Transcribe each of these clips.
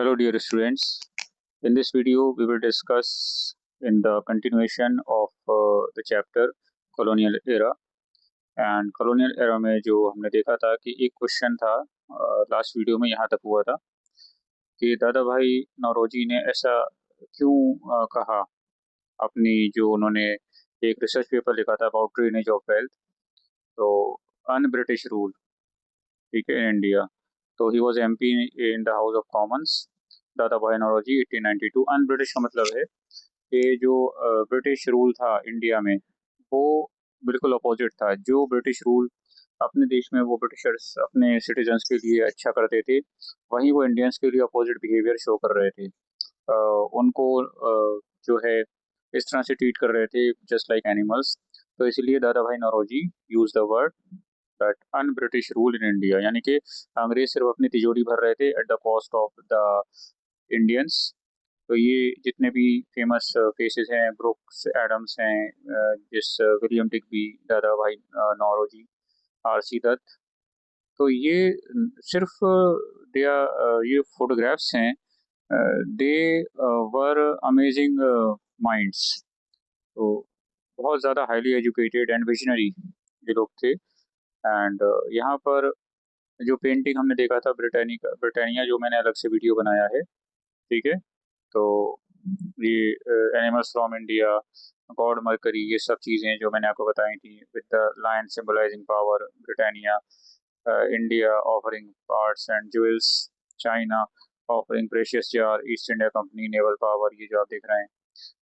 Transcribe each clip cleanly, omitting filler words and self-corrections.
Hello, dear students. In this video, we will discuss in the continuation of the chapter colonial era. And colonial era में जो हमने देखा था कि एक क्वेश्चन था लास्ट वीडियो में यहाँ तक हुआ था कि दादा भाई नौरोजी ने ऐसा क्यों कहा अपनी जो उन्होंने एक रिसर्च पेपर लिखा था अबाउट ड्रेनेज ऑफ वेल्थ। तो अन ब्रिटिश रूल, ठीक है, इन इंडिया। तो he was MP in the house of Commons, दादा भाई नौरोजी 1892। अन ब्रिटिश का मतलब है कि जो ब्रिटिश रूल था इंडिया में वो बिल्कुल अपोजिट था। जो ब्रिटिश रूल अपने देश में वो ब्रिटिशर्स अपने सिटीजन्स के लिए अच्छा करते थे, वहीं वो इंडियंस के लिए अपोजिट बिहेवियर शो कर रहे थे। उनको जो है इस तरह से ट्रीट कर रहे थे जस्ट लाइक एनिमल्स। तो इसलिए Dadabhai Naoroji use the word that un British rule in India, यानी कि अंग्रेज सिर्फ अपनी तिजोरी भर रहे थे at the cost of the Indians. तो ये जितने भी फेमस फेसेस हैं, ब्रुक्स एडम्स हैं, जिस विलियम डिग्बी, दादा भाई नौरोजी, आरसी दत्त, तो ये सिर्फ ये फोटोग्राफ्स हैं। दे वर अमेजिंग माइंड्स। तो बहुत ज़्यादा हाईली एजुकेटेड एंड विजनरी ये लोग थे। एंड यहाँ पर जो पेंटिंग हमने देखा था ब्रिटानिया, जो मैंने अलग से वीडियो बनाया है, ठीक है। तो ये animals from India, god Mercury, ये सब चीज़ें जो मैंने आपको बताई थी, with the lion symbolising power, Britannia, India offering parts and jewels, China offering precious jar, East India Company naval power, ये जो आप देख रहे हैं,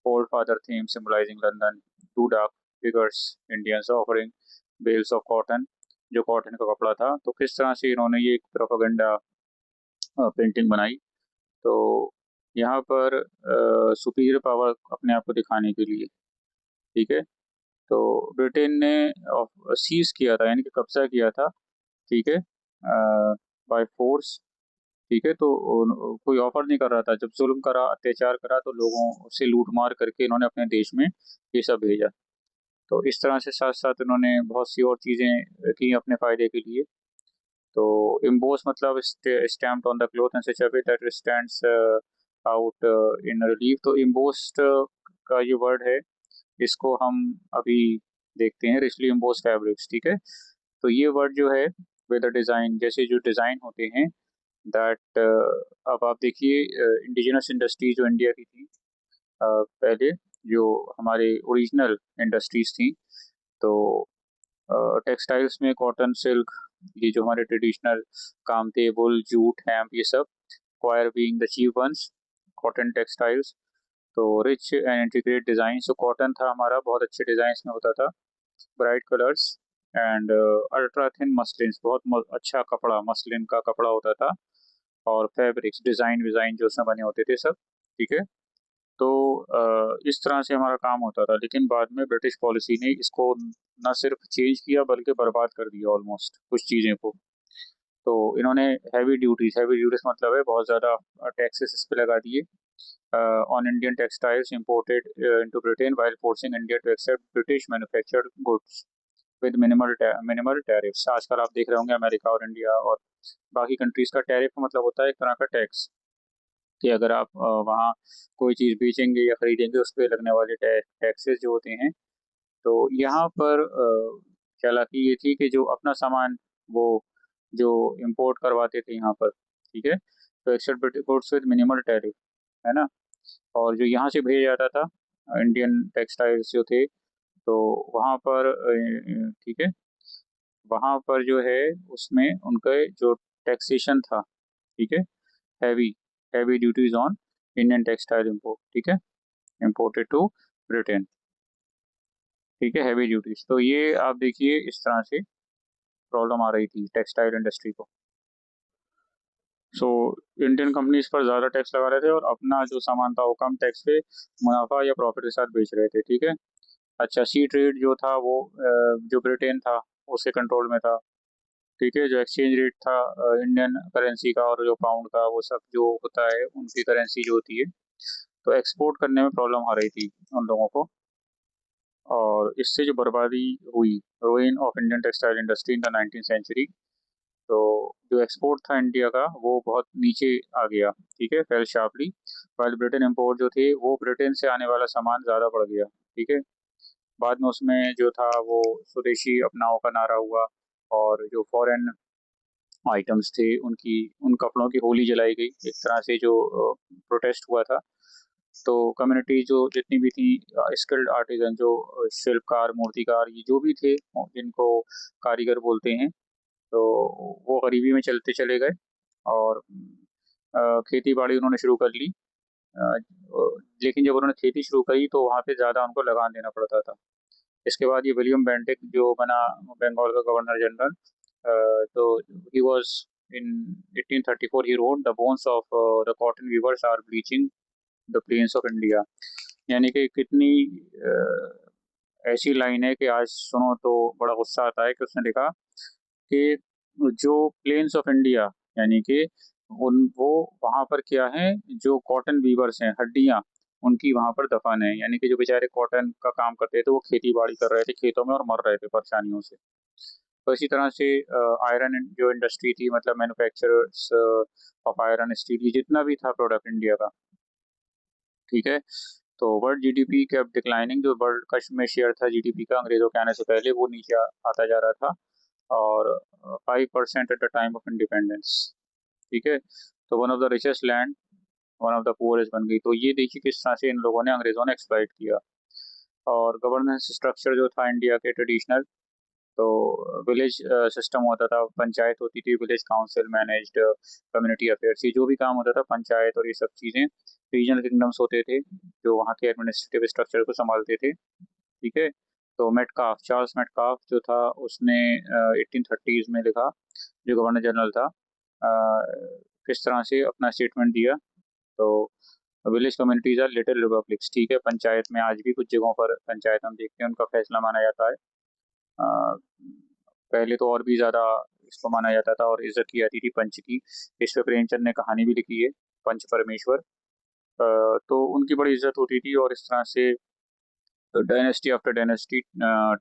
old father Thames symbolising London, two dark figures, Indians offering bales of cotton, जो cotton का कपड़ा था। तो किस तरह से इन्होंने ये प्रोपेगेंडा पेंटिंग बनाई। तो यहाँ पर सुपीरियर पावर अपने आप को दिखाने के लिए, ठीक है। तो ब्रिटेन ने सीज किया था, यानी कि कब्जा किया था, ठीक है, बाय फोर्स, ठीक है। तो कोई ऑफर नहीं कर रहा था। जब जुल्म करा, अत्याचार करा, तो लोगों से लूट मार करके इन्होंने अपने देश में ये सब भेजा। तो इस तरह से साथ साथ इन्होंने बहुत सी और चीज़ें की अपने फायदे के लिए। तो इम्बोस मतलब stamped on the cloth and such a way that stands out in relief. तो इम्बोस्ड का ये वर्ड है, इसको हम अभी देखते हैं, रिचली इम्बोस फैब्रिक्स, ठीक है। तो ये वर्ड जो है विद डिज़ाइन, जैसे जो डिज़ाइन होते हैं दैट, अब आप देखिए इंडिजिनस इंडस्ट्री जो इंडिया की थी पहले, जो हमारे ओरिजिनल इंडस्ट्रीज थी, तो टेक्सटाइल्स में कॉटन, सिल्क, ये जो हमारे ट्रेडिशनल काम थे, वुल, जूट, हेम्प, ये सब, coir being the chief ones, cotton textiles. तो रिच एंड इंटीग्रेट डिज़ाइन, तो कॉटन था हमारा, बहुत अच्छे डिज़ाइन में होता था, bright colours and ultra thin muslin, बहुत अच्छा कपड़ा, मसलिन का कपड़ा होता था। और फैब्रिक्स, डिज़ाइन विज़ाइन जो उसमें बने होते थे सब, ठीक है। तो इस तरह से हमारा काम होता था। लेकिन बाद में ब्रिटिश पॉलिसी ने इसको न सिर्फ चेंज किया बल्कि बर्बाद कर दिया ऑलमोस्ट कुछ चीज़ें को। तो इन्होंने हैवी ड्यूटीज मतलब है बहुत ज़्यादा टैक्सेस इस पे लगा दिए on Indian textiles imported into Britain, while forcing India to accept British manufactured goods with minimal tariffs. आजकल आप देख रहे होंगे अमेरिका और इंडिया और बाकी कंट्रीज का टैरिफ का मतलब होता है एक तरह का टैक्स, कि अगर आप वहाँ कोई चीज़ बेचेंगे या खरीदेंगे, उस पर लगने वाले टैक्सेस जो होते हैं। तो यहाँ पर चालाकी ये थी कि जो अपना सामान वो जो इंपोर्ट करवाते थे यहाँ पर, ठीक है, तो accept goods with minimal tariff, है ना। और जो यहाँ से भेजा जाता था इंडियन टेक्सटाइल्स जो थे, तो वहाँ पर ठीक है, वहाँ पर जो है उसमें उनका जो टैक्सेशन था, ठीक है, heavy heavy duties on Indian textile import, ठीक है, इंपोर्टेड टू ब्रिटेन, ठीक है, हैवी ड्यूटीज। तो ये आप देखिए इस तरह से प्रॉब्लम आ रही थी टेक्सटाइल इंडस्ट्री को। सो इंडियन कंपनीज पर ज़्यादा टैक्स लगा रहे थे और अपना जो सामान था वो कम टैक्स पे मुनाफा या प्रॉफिट के साथ बेच रहे थे, ठीक है। अच्छा, सी ट्रेड जो था वो जो ब्रिटेन था उसके कंट्रोल में था, ठीक है। जो एक्सचेंज रेट था इंडियन करेंसी का और जो पाउंड का, वो सब जो होता है उनकी करेंसी जो होती है, तो एक्सपोर्ट करने में प्रॉब्लम आ रही थी उन लोगों को। और इससे जो बर्बादी हुई, ruin of Indian textile industry in the 19th century, तो जो एक्सपोर्ट था इंडिया का वो बहुत नीचे आ गया, ठीक है, fail sharply. While Britain import जो थे वो ब्रिटेन से आने वाला सामान ज़्यादा बढ़ गया, ठीक है। बाद में उसमें जो था वो स्वदेशी अपनाओ का नारा हुआ, और जो फॉरेन आइटम्स थे उनकी, उन कपड़ों की होली जलाई गई, एक तरह से जो प्रोटेस्ट हुआ था। तो कम्युनिटी जो जितनी भी थी, स्किल्ड आर्टिजन, जो शिल्पकार, मूर्तिकार, ये जो भी थे, जिनको कारीगर बोलते हैं, तो वो गरीबी में चलते चले गए। और खेती बाड़ी उन्होंने शुरू कर ली। अ, लेकिन जब उन्होंने खेती शुरू करी तो वहाँ पे ज़्यादा उनको लगान देना पड़ता था। इसके बाद ये विलियम बेंटिक जो बना बंगाल का गवर्नर जनरल, तो he was in 1834 he wrote the bones of the cotton weavers are bleaching the plains of India. यानी कि कितनी ऐसी लाइन है कि आज सुनो तो बड़ा गुस्सा आता है कि उसने लिखा कि जो प्लेन्स ऑफ इंडिया, यानी कि उन वो वहाँ पर क्या है, जो कॉटन वीवर्स हैं, हड्डियाँ उनकी वहाँ पर दफन है। यानी कि जो बेचारे कॉटन का काम करते थे वो खेती बाड़ी कर रहे थे खेतों में और मर रहे थे परेशानियों से। तो इसी तरह से आयरन जो इंडस्ट्री थी, मतलब मैन्युफैक्चरर्स ऑफ आयरन स्टील, ये जितना भी था प्रोडक्ट इंडिया का, ठीक है। तो वर्ल्ड जीडीपी केप्ट डिक्लाइनिंग, जो वर्ल्ड का में शेयर था जीडीपी का अंग्रेजों के आने से पहले, वो नीचे आता जा रहा था। और 5% at the time of independence, ठीक है। तो one of the richest land, one of the poorest बन गई। तो ये देखिए किस तरह से इन लोगों ने, अंग्रेजों ने एक्सप्लॉइट किया। और गवर्नेंस स्ट्रक्चर जो था इंडिया के ट्रेडिशनल, तो विलेज सिस्टम होता था, पंचायत होती थी, village council managed community affairs, ये जो भी काम होता था पंचायत और ये सब चीज़ें। रीजनल किंगडम्स होते थे जो वहाँ के एडमिनिस्ट्रेटिव स्ट्रक्चर को संभालते थे, ठीक है। तो मेटकाफ, चार्ल्स मेटकाफ जो था, उसने 1830s में लिखा, जो गवर्नर जनरल था, किस तरह से अपना स्टेटमेंट दिया। तो village communities are little republics, ठीक है। पंचायत में आज भी कुछ जगहों पर पंचायत हम देखते हैं उनका फैसला माना जाता है। अ, पहले तो और भी ज़्यादा इसको माना जाता था और इज्जत की जाती थी पंच की। इस पे प्रेमचंद ने कहानी भी लिखी है, पंच परमेश्वर। तो उनकी बड़ी इज्जत होती थी, और इस तरह से dynasty after dynasty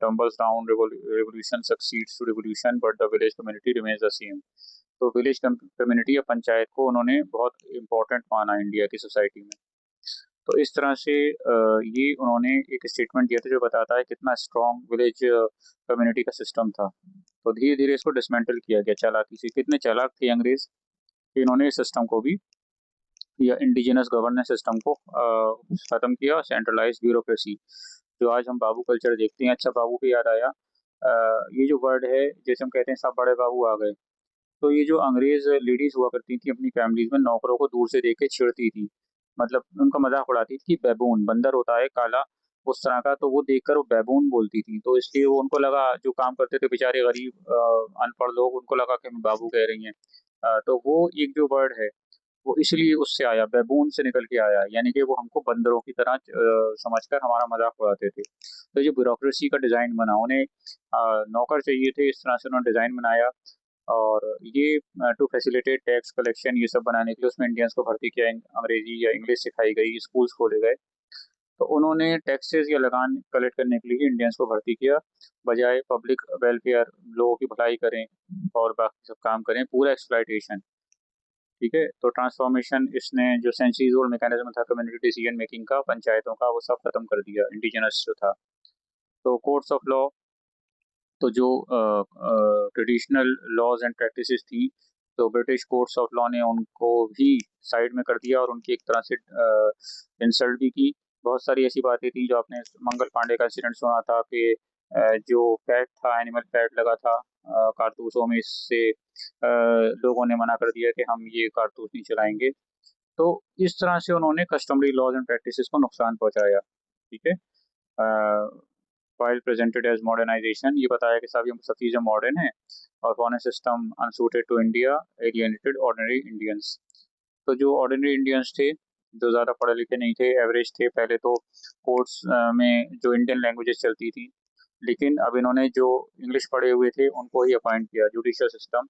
tumbles down, revolution succeeds to revolution, but the village community remains the same। तो विलेज कम्युनिटी या पंचायत को उन्होंने बहुत इम्पोर्टेंट माना इंडिया की सोसाइटी में। तो इस तरह से ये उन्होंने एक स्टेटमेंट दिया था जो बताता है कितना स्ट्रॉन्ग विलेज कम्युनिटी का सिस्टम था। तो धीरे धीरे इसको डिसमेंटल किया गया चालाकी से। कितने चालाक थे अंग्रेज कि इन्होंने इस सिस्टम को भी, या इंडिजिनस गवर्नेंस सिस्टम को खत्म किया। सेंट्रलाइज ब्यूरोक्रेसी, जो आज हम बाबू कल्चर देखते हैं। अच्छा, बाबू पे याद आया, ये जो वर्ड है, जैसे हम कहते हैं सब बड़े बाबू आ गए, तो ये जो अंग्रेज लेडीज हुआ करती थी अपनी फैमिलीज में, नौकरों को दूर से देख के चिढ़ती थी, मतलब उनका मजाक उड़ाती थी कि बैबून, बंदर होता है काला, उस तरह का, तो वो देखकर वो बैबून बोलती थी। तो इसलिए वो, उनको लगा, जो काम करते थे बेचारे गरीब अनपढ़ लोग, उनको लगा कि हम बाबू कह रही हैं। तो वो एक जो वर्ड है वो इसलिए उससे आया, बैबून से निकल के आया, यानी कि वो हमको बंदरों की तरह समझकर हमारा मजाक उड़ाते थे। तो जो ब्यूरोक्रेसी का डिजाइन बना, उन्हें नौकर चाहिए थे, इस तरह से उन्होंने डिजाइन बनाया। और ये टू फैसिलिटेट टैक्स कलेक्शन, ये सब बनाने के लिए उसमें इंडियंस को भर्ती किया, अंग्रेजी या इंग्लिश सिखाई गई, स्कूल्स खोले गए। तो उन्होंने टैक्सेस या लगान कलेक्ट करने के लिए इंडियंस को भर्ती किया, बजाय पब्लिक वेलफेयर, लोगों की भलाई करें और बाकी सब काम करें, पूरा एक्सप्लॉइटेशन, ठीक है। तो ट्रांसफॉर्मेशन, इसने जो सेंचुरीज ओल्ड मैकेनिज्म था कम्युनिटी डिसीजन मेकिंग का, पंचायतों का, वो सब खत्म कर दिया, इंडिजिनस जो था। तो कोर्ट्स ऑफ लॉ, तो जो ट्रेडिशनल लॉज एंड प्रैक्टिसेस थी, तो ब्रिटिश कोर्ट्स ऑफ लॉ ने उनको भी साइड में कर दिया और उनकी एक तरह से इंसल्ट भी की। बहुत सारी ऐसी बातें थी, जो आपने मंगल पांडे का इंसिडेंट सुना था कि जो फैट था, एनिमल फैट लगा था कारतूसों में, इससे लोगों ने मना कर दिया कि हम ये कारतूस नहीं चलाएंगे। तो इस तरह से उन्होंने कस्टमरी लॉज एंड प्रैक्टिसेस को नुकसान पहुंचाया, ठीक है। फाइल प्रेजेंटेड एज मॉडर्नाइजेशन, ये बताया कि सब चीज़ें मॉडर्न है, और foreign system unsuited to India, alienated ordinary Indians. तो जो ऑर्डिनरी इंडियंस थे, जो ज़्यादा पढ़े लिखे नहीं थे, एवरेज थे, पहले तो कोर्ट्स में जो इंडियन लैंग्वेजेस चलती थी, लेकिन अब इन्होंने जो इंग्लिश पढ़े हुए थे उनको ही अपॉइंट किया judicial system,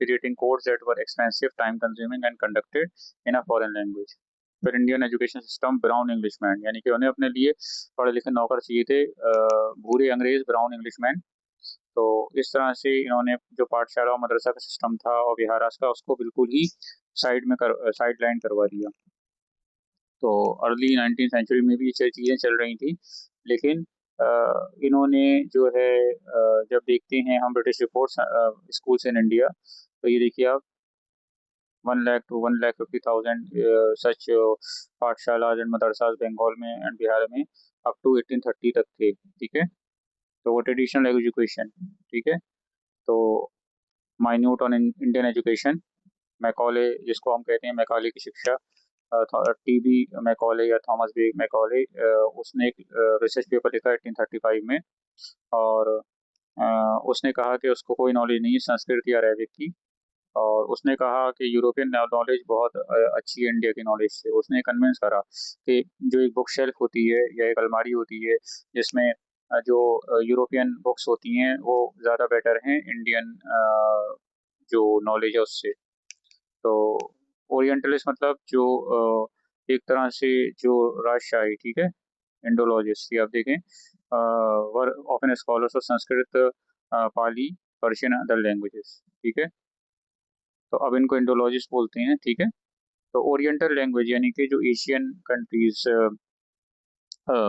creating courts that were expensive, time consuming and conducted in a foreign language. फिर Indian education system, brown Englishman, यानी कि उन्हें अपने लिए पढ़े लिखे नौकर चाहिए थे, भूरे अंग्रेज, ब्राउन इंग्लिशमैन। तो इस तरह से इन्होंने जो पाठशाला और मदरसा का सिस्टम था और विहारास का, उसको बिल्कुल ही साइड लाइन करवा दिया। तो अर्ली 19th सेंचुरी में भी ये चीज़ें चल रही थी, लेकिन इन्होंने जो है जब देखते हैं हम British reports schools in India, तो ये देखिए आप 1 lakh to 1,50,000 such पाठशालाज and मदरसाज Bengal में एंड बिहार में अप टू 1830 तक थे। ठीक है, तो वो ट्रेडिशनल एजुकेशन। ठीक है, तो minute on Indian education, Macaulay जिसको हम कहते हैं मैकाले की शिक्षा, टीबी मैकॉले या थॉमस बी मैकॉले, उसने एक रिसर्च पेपर लिखा 1835 में, और उसने कहा कि उसको कोई नॉलेज नहीं है संस्कृत या अरेबिक की, और उसने कहा कि यूरोपियन नॉलेज बहुत अच्छी है इंडिया की नॉलेज से। उसने कन्विंस करा कि जो एक बुक शेल्फ होती है या एक अलमारी होती है जिसमें जो यूरोपियन बुक्स होती हैं वो ज़्यादा बेटर हैं इंडियन जो नॉलेज है उससे। तो ओरिएंटलिस्ट मतलब जो एक तरह से जो राजशाही, ठीक है, इंडोलॉजिस्ट, ये आप देखें, were often scholars of Sanskrit, Pali, Persian, other languages. ठीक है, तो अब इनको इंडोलॉजिस्ट बोलते हैं। ठीक है, तो ओरिएंटल लैंग्वेज यानी कि जो एशियन कंट्रीज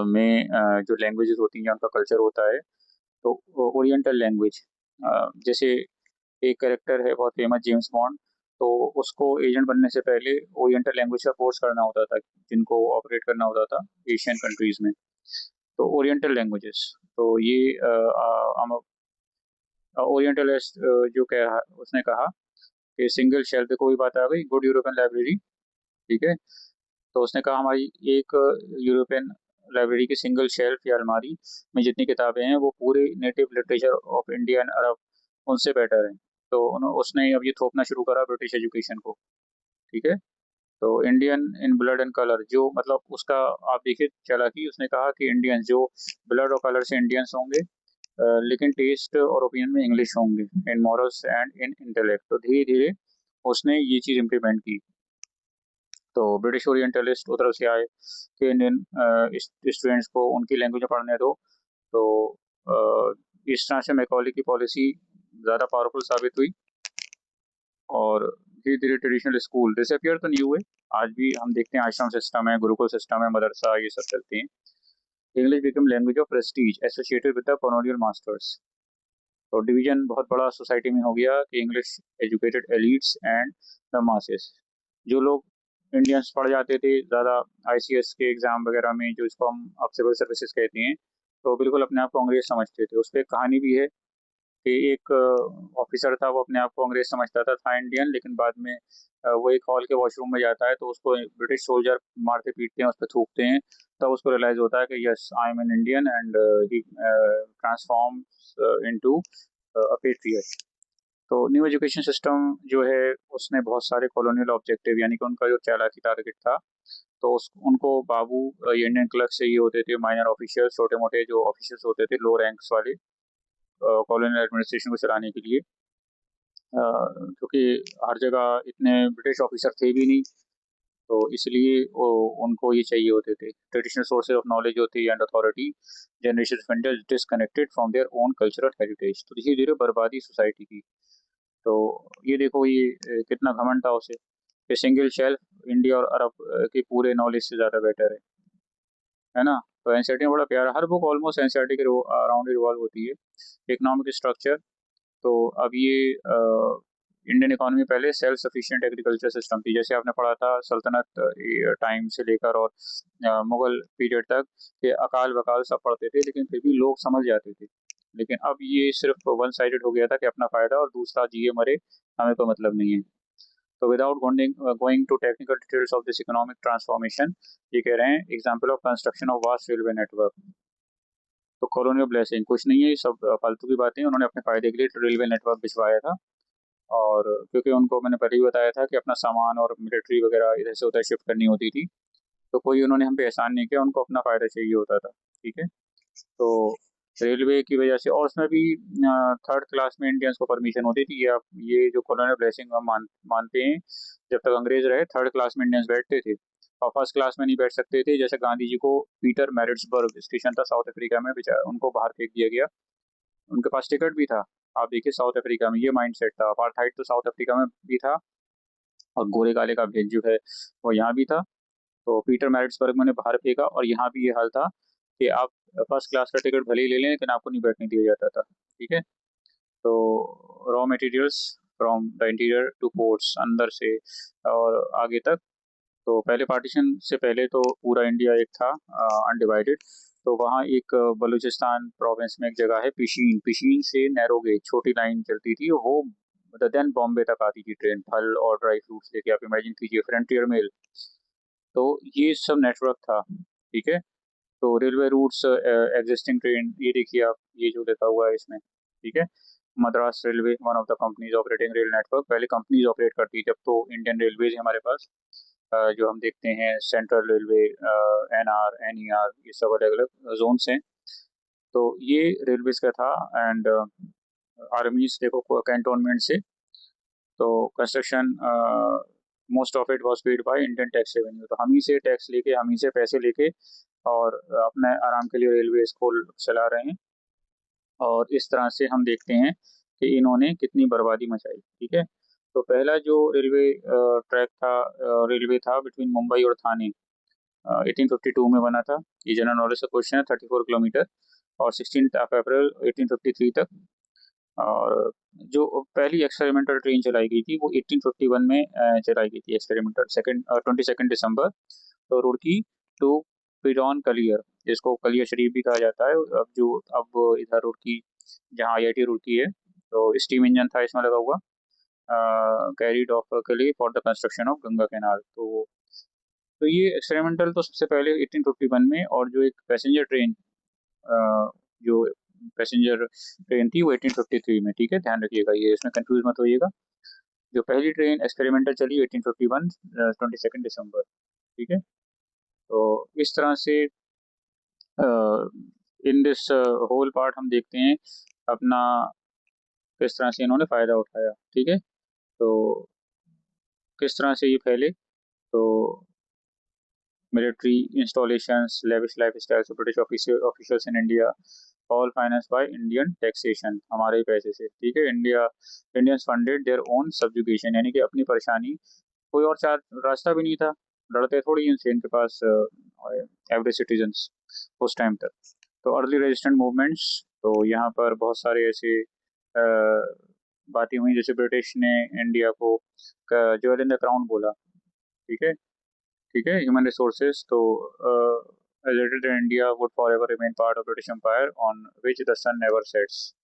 में जो लैंग्वेजेस होती हैं, उनका कल्चर होता है, तो ओरिएंटल लैंग्वेज, जैसे एक कैरेक्टर है बहुत फेमस जेम्स बॉन्ड, तो उसको एजेंट बनने से पहले ओरिएंटल लैंग्वेज का कोर्स करना होता था, जिनको ऑपरेट करना होता था एशियन कंट्रीज में। तो ओरिएंटल लैंग्वेजेस, तो ये हम ओरिएंटलिस्ट जो कह उसने कहा कि सिंगल शेल्फ, देखो वही बात आ गई, गुड यूरोपियन लाइब्रेरी। ठीक है, तो उसने कहा हमारी एक यूरोपियन लाइब्रेरी की सिंगल शेल्फ या अलमारी में जितनी किताबें हैं वो पूरे native literature of India and Arab उनसे बेटर है। तो उसने अब ये थोपना शुरू करा ब्रिटिश एजुकेशन को। ठीक है, तो Indian in blood and colour, जो मतलब उसका आप देखिए चालाकी, उसने कहा कि इंडियन जो ब्लड और कलर से इंडियंस होंगे, लेकिन टेस्ट और ओपिनियन में इंग्लिश होंगे, इन मॉरल्स एंड इन इंटेलेक्ट। तो धीरे धीरे उसने ये चीज़ इम्प्लीमेंट की। तो ब्रिटिश ओरिएंटलिस्ट उधर से आए कि इंडियन स्टूडेंट्स को उनकी लैंग्वेज में पढ़ने दो। तो इस तरह से मैकॉले की पॉलिसी ज़्यादा पावरफुल साबित हुई, और धीरे धीरे ट्रेडिशनल स्कूल डिसअपियर तो नहीं हुए। आज भी हम देखते हैं आश्रम सिस्टम है, गुरुकुल सिस्टम है, मदरसा, ये सब चलते हैं। English become language of Prestige associated with the colonial masters. तो डिवीजन बहुत बड़ा सोसाइटी में हो गया कि English educated elites and the masses. जो लोग इंडियंस पढ़ जाते थे ज़्यादा आईसीएस के एग्ज़ाम वगैरह में, जो इसको हम अब सिविल सर्विसेज कहते हैं, तो बिल्कुल अपने आप को अंग्रेज समझते थे। उस पर एक कहानी भी है कि एक ऑफिसर था, वो अपने आप को अंग्रेज समझता था इंडियन, लेकिन बाद में वो एक हॉल के वॉशरूम में जाता है तो उसको ब्रिटिश सोल्जर मारते पीटते हैं, उस पर थूकते हैं, तब उसको रियलाइज होता है कि yes I am an Indian, and he transforms into a patriot. तो न्यू एजुकेशन सिस्टम जो है उसने बहुत सारे कॉलोनियल ऑब्जेक्टिव, यानी कि उनका जो चालाकी टारगेट था, तो उनको बाबू ये इंडियन क्लर्क से ये होते थे, माइनर ऑफिशियल्स, छोटे मोटे जो ऑफिसर्स होते थे लो रैंक्स वाले, कॉलोनियल एडमिनिस्ट्रेशन को चलाने के लिए, क्योंकि हर जगह इतने ब्रिटिश ऑफिसर थे भी नहीं, तो इसलिए वो उनको ये चाहिए होते थे। ट्रेडिशनल सोर्सेज ऑफ नॉलेज होती है and authority, generation of India disconnected from their own cultural heritage. तो धीरे धीरे बर्बादी सोसाइटी की। तो ये देखो ये कितना घमंड था उसे कि सिंगल शेल्फ इंडिया और अरब के पूरे नॉलेज से ज़्यादा बेटर है ना। तो एनसीईआरटी में बड़ा प्यारा, हर बुक ऑलमोस्ट एनसीईआरटी के अराउंड रिवॉल्व होती है। इकोनॉमिक स्ट्रक्चर, तो अब ये इंडियन इकोनॉमी पहले सेल्फ सफिशिएंट एग्रीकल्चर सिस्टम थी, जैसे आपने पढ़ा था सल्तनत टाइम से लेकर और मुगल पीरियड तक, कि अकाल बकाल सब पढ़ते थे लेकिन फिर भी लोग समझ जाते थे। लेकिन अब ये सिर्फ वन साइडेड हो गया था कि अपना फायदा और दूसरा जिए मरे, हमें कोई मतलब नहीं है। तो without going to technical details of this economic transformation, ये कह रहे हैं example of construction of vast railway network. तो कॉलोनियल ब्लेसिंग कुछ नहीं है, ये सब फालतू की बातें, उन्होंने अपने फायदे के लिए रेलवे नेटवर्क बिछवाया था। और क्योंकि उनको मैंने पहले ही बताया था कि अपना सामान और मिलिट्री वगैरह इधर से उधर शिफ्ट करनी होती थी, तो कोई उन्होंने हम पे एहसान नहीं किया, उनको अपना फ़ायदा चाहिए होता था। ठीक है, तो रेलवे की वजह से, और उसमें भी थर्ड क्लास में इंडियंस को परमिशन होती थी। ये जो कॉलोनियल ब्लेसिंग हम मानते हैं, जब तक अंग्रेज रहे थर्ड क्लास में इंडियंस बैठते थे और फर्स्ट क्लास में नहीं बैठ सकते थे। जैसे गांधी जी को पीटर मैरिट्सबर्ग स्टेशन था साउथ अफ्रीका में, उनको बाहर फेंक दिया गया उनके पास टिकट भी था। आप देखिए साउथ अफ्रीका में ये माइंडसेट था। अपार्थाइड तो साउथ अफ्रीका में भी था और गोरे काले का भेद जो है वो यहाँ भी था। तो पीटर मैरिट्सबर्ग में उन्हें बाहर फेंका और यहाँ भी ये हाल था कि आप फर्स्ट क्लास का टिकट भले ही ले लें लेकिन आपको नहीं बैठने दिया जाता था। ठीक है। तो raw materials from the interior to ports, अंदर से और आगे तक। तो पहले पार्टीशन से पहले तो पूरा इंडिया एक था, अनडिवाइडेड। तो वहाँ एक बलूचिस्तान प्रोविंस में एक जगह है पिशीन। पिशीन से नैरो गेज छोटी लाइन चलती थी, वो देन बॉम्बे तक आती थी ट्रेन, फल और ड्राई फ्रूट्स लेके। आप इमेजिन कीजिए, फ्रंटियर मेल। तो ये सब नेटवर्क था। ठीक है। तो रेलवे रूट्स, एग्जिस्टिंग ट्रेन, ये देखिए आप, ये जो लिखा हुआ है इसमें। ठीक है। Madras railway one of the companies operating rail network. पहले कंपनीज ऑपरेट करती थी, जब तो इंडियन रेलवेज है हमारे पास। जो हम देखते हैं सेंट्रल रेलवे, एनआर, एनईआर, ये सब अलग अलग जोन्स हैं। तो ये रेलवेज का था। एंड आर्मीज देखो कैंटोनमेंट से। तो construction, most of it was paid by Indian tax revenue. तो हम ही से टैक्स लेके, हम ही से पैसे लेके और अपने आराम के लिए रेलवे को चला रहे हैं। और इस तरह से हम देखते हैं कि इन्होंने कितनी बर्बादी मचाई। ठीक है। तो पहला जो रेलवे ट्रैक था, रेलवे था बिटवीन मुंबई और थाने, 1852 में बना था। ये जनरल नॉलेज का क्वेश्चन है। 34 किलोमीटर, और 16 अप्रैल 1853 तक। और जो पहली एक्सपेरिमेंटल ट्रेन चलाई गई थी वो 1851 में चलाई गई थी, एक्सपेरिमेंटल, 22 दिसंबर। तो रुड़की टू पिडॉन कलियर, जिसको कलियर शरीफ भी कहा जाता है। अब इधर रुड़की, जहाँ आईआईटी रुड़की है, तो स्टीम इंजन था इसमें लगा हुआ, कैरिड ऑफ कली for the construction of Ganga canal. तो ये एक्सपेरिमेंटल तो सबसे पहले 1851 में। और जो एक पैसेंजर ट्रेन, जो पैसेंजर ट्रेन थी वो 1853 में। ठीक है, ध्यान रखिएगा, ये इसमें कंफ्यूज मत होइएगा। जो पहली ट्रेन एक्सपेरिमेंटल चली 1851, 22 दिसंबर। ठीक है। तो इस तरह से इन दिस होल पार्ट हम देखते हैं अपना किस तरह से इन्होंने फायदा उठाया। ठीक है। तो किस तरह से ये फैले, तो military installations, lavish lifestyles of British officials in India, all finance by Indian taxation, हमारे ही पैसे से। ठीक है। Indians funded their own subjugation, यानी कि अपनी परेशानी, कोई और चार रास्ता भी नहीं था। लड़ते थोड़ी इनसे, इनके पास एवरेज सिटीजन्स उस टाइम तक। तो अर्ली रेजिस्टेंट मूवमेंट्स, तो यहाँ पर बहुत सारे ऐसे बातें हुई, जैसे ब्रिटिश ने इंडिया को ज्वेल इन द क्राउन बोला। ठीक है। ठीक है। ह्यूमन रिसोर्सेज, तो India would for ever remain part of British Empire on which the sun never sets.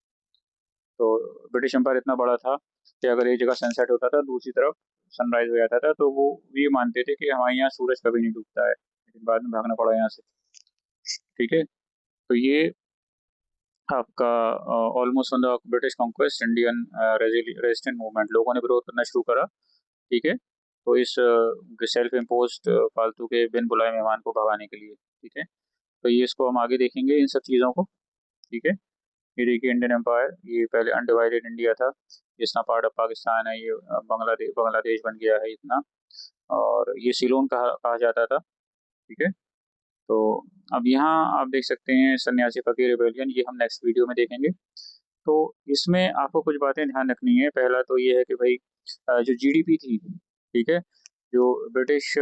तो ब्रिटिश एम्पायर इतना बड़ा था कि अगर एक जगह सनसेट होता था, दूसरी तरफ सनराइज हो जाता था, तो वो ये मानते थे कि हमारे यहाँ सूरज कभी नहीं डूबता है, लेकिन बाद में भागना पड़ा यहाँ से। ठीक है। तो ये आपका almost on the British conquest, Indian resistant movement, लोगों ने विरोध करना शुरू करा। ठीक है। तो इस सेल्फ इम्पोज्ड फालतू के बिन बुलाए मेहमान को भगाने के लिए। ठीक है। तो ये इसको हम आगे देखेंगे इन सब चीज़ों को। ठीक है। ये देखिए इंडियन एम्पायर, ये पहले अनडिवाइडेड इंडिया था, जिसना पार्ट ऑफ पाकिस्तान है, ये बांग्लादेश बन गया है इतना। और ये सिलोन कहा जाता था। ठीक है। तो अब यहाँ आप देख सकते हैं सन्यासी फकीर रिबेलियन, ये हम नेक्स्ट वीडियो में देखेंगे। तो इसमें आपको कुछ बातें ध्यान रखनी है। पहला तो ये है कि भाई जो जीडीपी थी, ठीक है, जो ब्रिटिश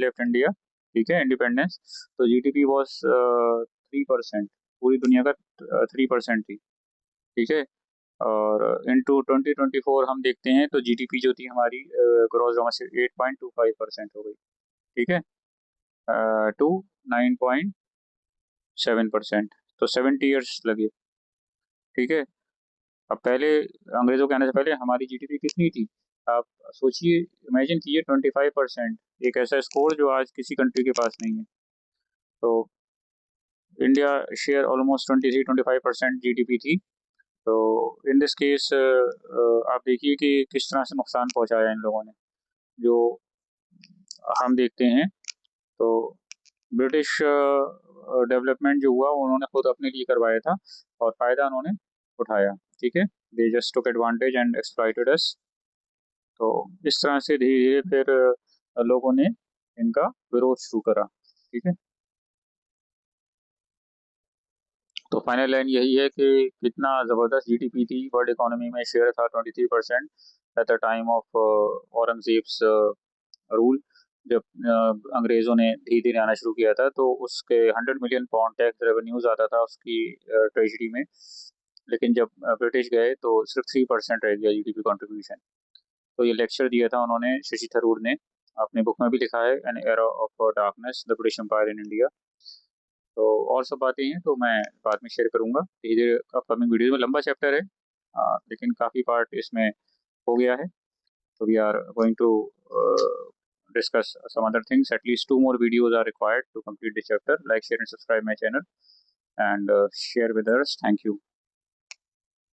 लेफ्ट इंडिया, ठीक है, इंडिपेंडेंस, तो जीडीपी वॉज 3%, पूरी दुनिया का 3% थी। ठीक है। और इनटू 2024 हम देखते हैं तो जीडीपी जो थी हमारी ग्रॉस डोमेस्टिक 8.25% हो गई। ठीक है। टू 9.7%, तो 70 ईयर्स लगे। ठीक है। अब पहले अंग्रेजों के आने से पहले हमारी जीडीपी कितनी थी, आप सोचिए, इमेजिन कीजिए, 25%, एक ऐसा स्कोर जो आज किसी कंट्री के पास नहीं है। तो इंडिया शेयर ऑलमोस्ट 23-25% जीडीपी थी। तो इन दिस केस आप देखिए कि किस तरह से नुकसान पहुंचाया इन लोगों ने, जो हम देखते हैं। तो ब्रिटिश डेवलपमेंट जो हुआ उन्होंने खुद अपने लिए करवाया था और फायदा उन्होंने उठाया। ठीक है। They just took advantage and exploited us. तो इस तरह से धीरे धीरे फिर लोगों ने इनका विरोध शुरू करा। ठीक है। तो फाइनल लाइन यही है कि कितना ज़बरदस्त जीडीपी थी, वर्ल्ड इकोनॉमी में शेयर था 23% at the time of Aurangzeb's rule. जब अंग्रेज़ों ने धीरे धीरे आना शुरू किया था, तो उसके 100 मिलियन पाउंड टैक्स रेवेन्यूज आता था उसकी ट्रेजरी में। लेकिन जब ब्रिटिश गए तो सिर्फ 3% रह गया जीडीपी कंट्रीब्यूशन। तो ये लेक्चर दिया था उन्होंने, शशि थरूर ने, अपने बुक में भी लिखा है, an era of darkness the British Empire in India. तो और सब बातें हैं तो मैं बाद में शेयर करूँगा धीरे धीरे अपकमिंग वीडियो में। लंबा चैप्टर है, लेकिन काफ़ी पार्ट इसमें हो गया है। So we are going to discuss some other things. At least 2 more videos are required to complete the chapter. Like, share, and subscribe my channel, and share with others. Thank you.